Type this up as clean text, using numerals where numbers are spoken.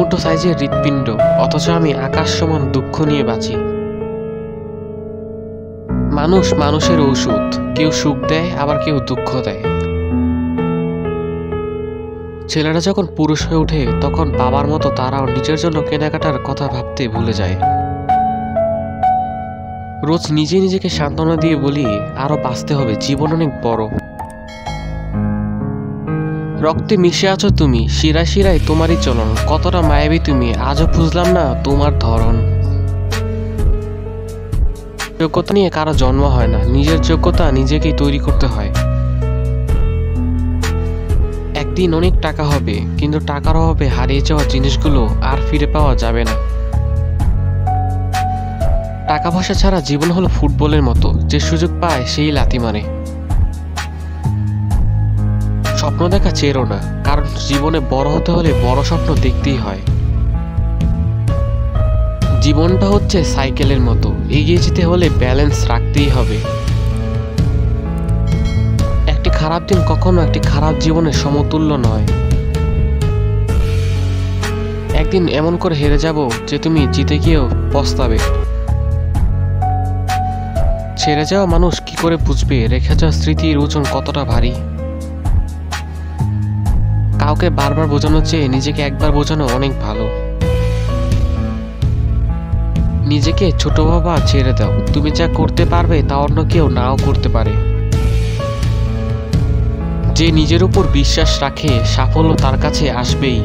মুঠো সাইজের হৃৎপিণ্ড, অথচ আমি আকাশ সমান দুঃখ নিয়ে বাঁচি। মানুষ মানুষের ঔষধ, কেউ সুখ দেয় আবার কেউ দুঃখ দেয়। ছেলেরা যখন পুরুষ হয়ে ওঠে তখন বাবার মতো তারাও নিজের জন্য কেনাকাটার কথা ভাবতে ভুলে যায়। রোজ নিজে নিজেকে সান্ত্বনা দিয়ে বলি, আরো বাঁচতে হবে, জীবন অনেক বড়। রক্তে মিশে আছো তুমি, শিরায় শিরায় তোমারই চলন, কতটা মায়াবী তুমি, আজও বুঝলাম না তোমার ধরন। যোগ্যতা নিয়ে কারো জন্ম হয় না, নিজের যোগ্যতা নিজেকেই তৈরি করতে হয়। একদিন অনেক টাকা হবে, কিন্তু টাকার অভাবে হারিয়ে যাওয়া জিনিসগুলো আর ফিরে পাওয়া যাবে না। টাকা পয়সা ছাড়া জীবন হলো ফুটবলের মতো, যে সুযোগ পায় সেই লাথি মারে। স্বপ্ন দেখা চেরো না, কারণ জীবনে বড় হতে হলে বড় স্বপ্ন দেখতেই হয়। জীবনটা হচ্ছে সাইকেলের মতো, এগিয়ে যেতে হলে ব্যালেন্স রাখতেই হবে। একটি খারাপ দিন কখনো একটি খারাপ জীবনের সমতুল্য নয়। একদিন এমন করে হেরে যাব যে তুমি জিতে গিয়েও পস্তাবে। ছেড়ে যাওয়া মানুষ কি করে বুঝবে রেখে যাওয়া স্মৃতির ওজন কতটা ভারী। কাউকে বারবার বোঝানোর চেয়ে নিজেকে একবার বোঝানো অনেক ভালো। নিজেকে ছোট ভাবা ছেড়ে দাও, তুমি যা করতে পারবে তা অন্য কেউ নাও করতে পারে। যে নিজের উপর বিশ্বাস রাখে সাফল্য তার কাছে আসবেই।